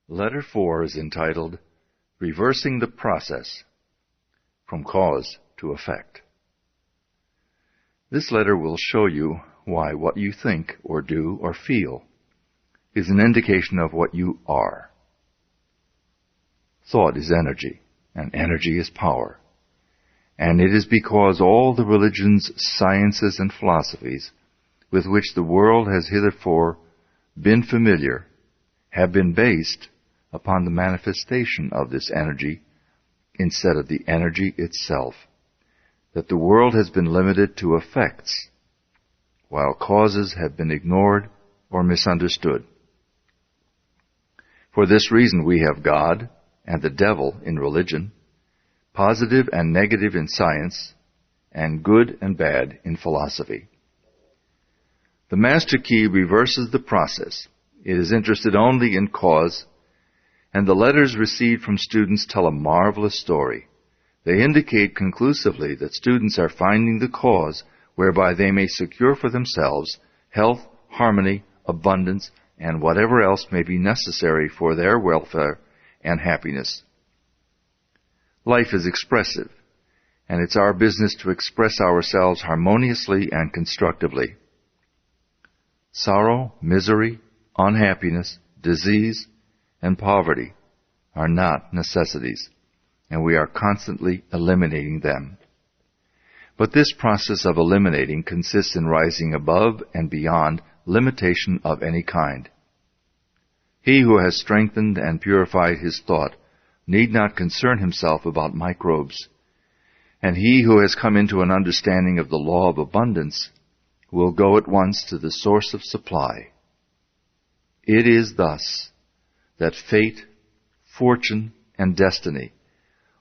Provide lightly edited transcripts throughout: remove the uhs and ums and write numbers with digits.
Letter 4 is entitled, Reversing the Process, from Cause to Effect. This letter will show you why what you think or do or feel is an indication of what you are. Thought is energy, and energy is power. And it is because all the religions, sciences, and philosophies with which the world has hitherto been familiar have been based upon the manifestation of this energy instead of the energy itself, that the world has been limited to effects, while causes have been ignored or misunderstood. For this reason we have God and the devil in religion, positive and negative in science, and good and bad in philosophy. The master key reverses the process. It is interested only in cause, and the letters received from students tell a marvelous story. They indicate conclusively that students are finding the cause whereby they may secure for themselves health, harmony, abundance, and whatever else may be necessary for their welfare and happiness. Life is expressive, and it's our business to express ourselves harmoniously and constructively. Sorrow, misery, unhappiness, disease, and poverty are not necessities, and we are constantly eliminating them. But this process of eliminating consists in rising above and beyond limitation of any kind. He who has strengthened and purified his thought need not concern himself about microbes, and he who has come into an understanding of the law of abundance will go at once to the source of supply. It is thus that fate, fortune, and destiny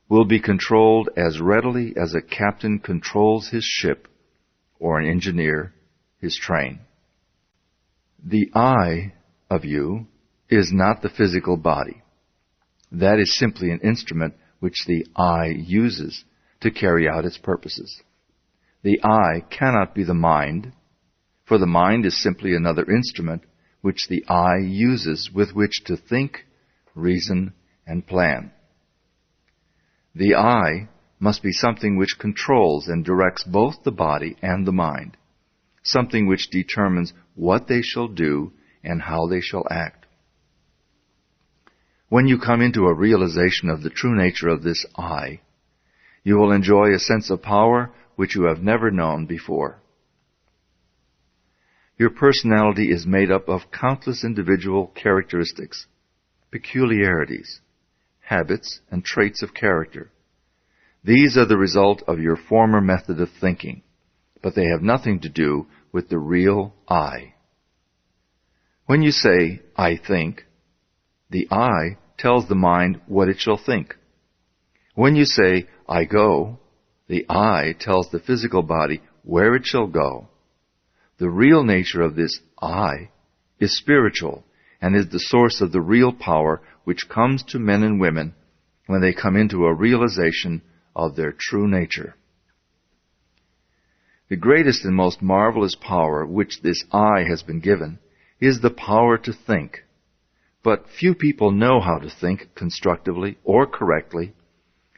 will be controlled as readily as a captain controls his ship or an engineer his train. The I of you is not the physical body. That is simply an instrument which the I uses to carry out its purposes. The I cannot be the mind, for the mind is simply another instrument which the I uses with which to think, reason, and plan. The I must be something which controls and directs both the body and the mind, something which determines what they shall do and how they shall act. When you come into a realization of the true nature of this I, you will enjoy a sense of power which you have never known before. Your personality is made up of countless individual characteristics, peculiarities, habits, and traits of character. These are the result of your former method of thinking, but they have nothing to do with the real I. When you say, I think, the I tells the mind what it shall think. When you say, I go, the I tells the physical body where it shall go. The real nature of this I is spiritual and is the source of the real power which comes to men and women when they come into a realization of their true nature. The greatest and most marvelous power which this I has been given is the power to think. But few people know how to think constructively or correctly,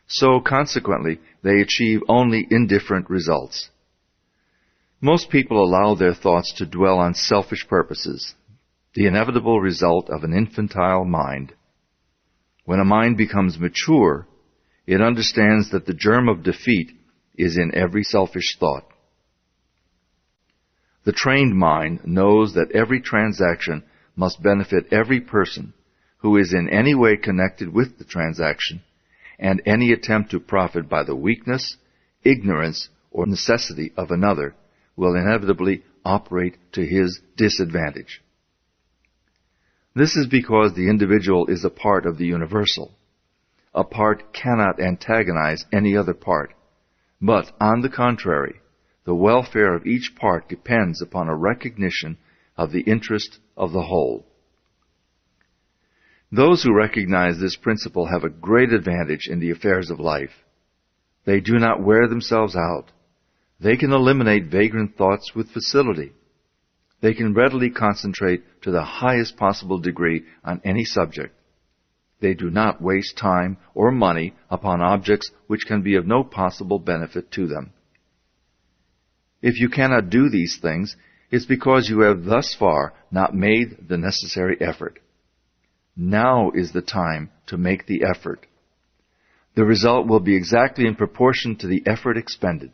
so consequently they achieve only indifferent results. Most people allow their thoughts to dwell on selfish purposes, the inevitable result of an infantile mind. When a mind becomes mature, it understands that the germ of defeat is in every selfish thought. The trained mind knows that every transaction must benefit every person who is in any way connected with the transaction, and any attempt to profit by the weakness, ignorance, or necessity of another will inevitably operate to his disadvantage. This is because the individual is a part of the universal. A part cannot antagonize any other part, but, on the contrary, the welfare of each part depends upon a recognition of the interest of the whole. Those who recognize this principle have a great advantage in the affairs of life. They do not wear themselves out. They can eliminate vagrant thoughts with facility. They can readily concentrate to the highest possible degree on any subject. They do not waste time or money upon objects which can be of no possible benefit to them. If you cannot do these things, it's because you have thus far not made the necessary effort. Now is the time to make the effort. The result will be exactly in proportion to the effort expended.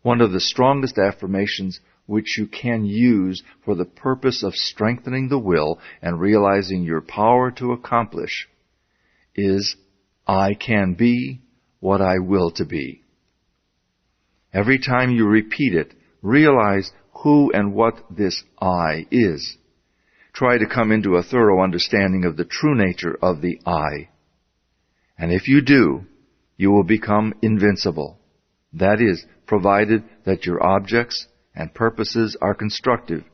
One of the strongest affirmations which you can use for the purpose of strengthening the will and realizing your power to accomplish is, I can be what I will to be. Every time you repeat it, realize who and what this I is. Try to come into a thorough understanding of the true nature of the I. And if you do, you will become invincible. That is, provided that your objects and purposes are constructive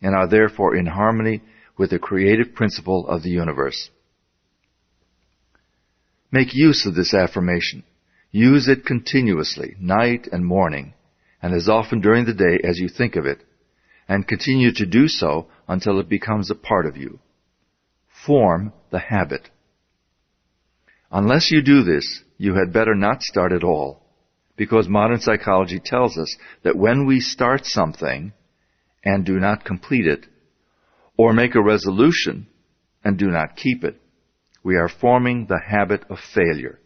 and are therefore in harmony with the creative principle of the universe. Make use of this affirmation. Use it continuously, night and morning, and as often during the day as you think of it, and continue to do so until it becomes a part of you. Form the habit. Unless you do this, you had better not start at all, because modern psychology tells us that when we start something and do not complete it, or make a resolution and do not keep it, we are forming the habit of failure.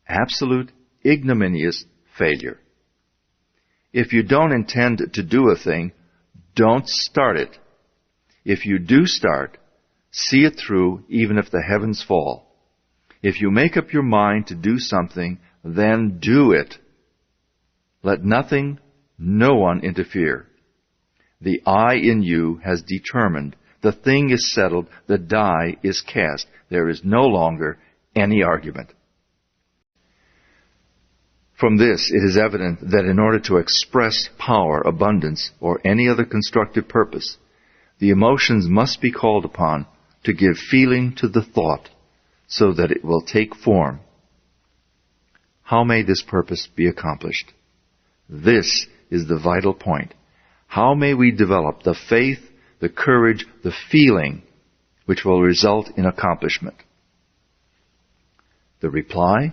Absolute, ignominious failure. If you don't intend to do a thing, don't start it. If you do start, see it through even if the heavens fall. If you make up your mind to do something, then do it. Let nothing, no one interfere. The I in you has determined. The thing is settled. The die is cast. There is no longer any argument. From this, it is evident that in order to express power, abundance, or any other constructive purpose, the emotions must be called upon to give feeling to the thought so that it will take form. How may this purpose be accomplished? This is the vital point. How may we develop the faith, the courage, the feeling which will result in accomplishment? The reply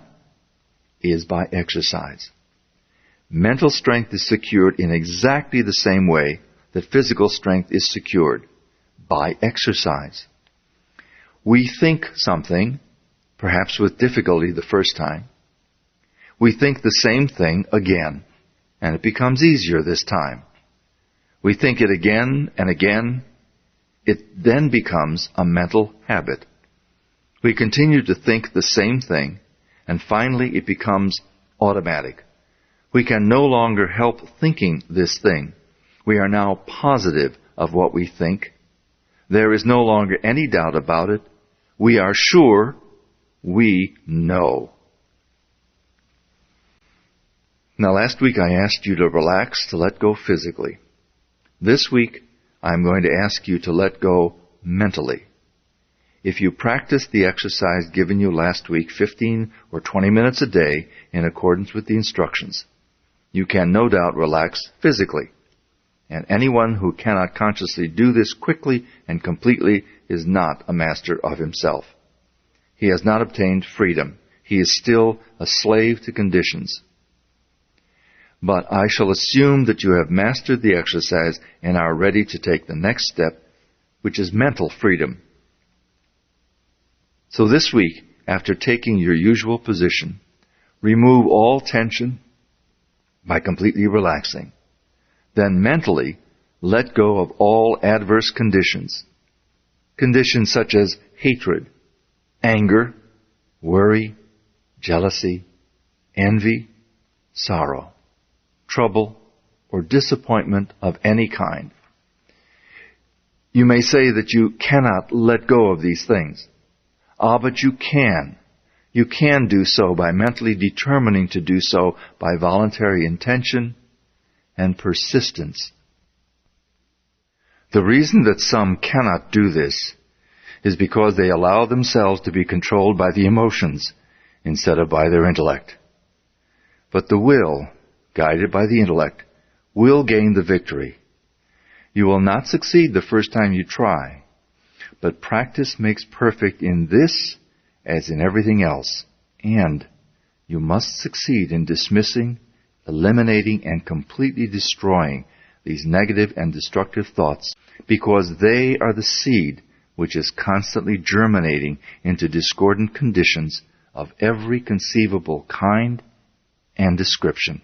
is by exercise. Mental strength is secured in exactly the same way that physical strength is secured, by exercise. We think something, perhaps with difficulty the first time. We think the same thing again, and it becomes easier this time. We think it again and again. It then becomes a mental habit. We continue to think the same thing, and finally it becomes automatic. We can no longer help thinking this thing. We are now positive of what we think. There is no longer any doubt about it. We are sure. We know. Now, last week I asked you to relax, to let go physically. This week I'm going to ask you to let go mentally. If you practice the exercise given you last week, 15 or 20 minutes a day, in accordance with the instructions, you can no doubt relax physically. And anyone who cannot consciously do this quickly and completely is not a master of himself. He has not obtained freedom. He is still a slave to conditions. But I shall assume that you have mastered the exercise and are ready to take the next step, which is mental freedom. So this week, after taking your usual position, remove all tension by completely relaxing. Then mentally, let go of all adverse conditions. Conditions such as hatred, anger, worry, jealousy, envy, sorrow, trouble, or disappointment of any kind. You may say that you cannot let go of these things. But you can. You can do so by mentally determining to do so by voluntary intention and persistence. The reason that some cannot do this is because they allow themselves to be controlled by the emotions instead of by their intellect. But the will, guided by the intellect, will gain the victory. You will not succeed the first time you try, But practice makes perfect in this as in everything else, and you must succeed in dismissing, eliminating, and completely destroying these negative and destructive thoughts, because they are the seed which is constantly germinating into discordant conditions of every conceivable kind and description.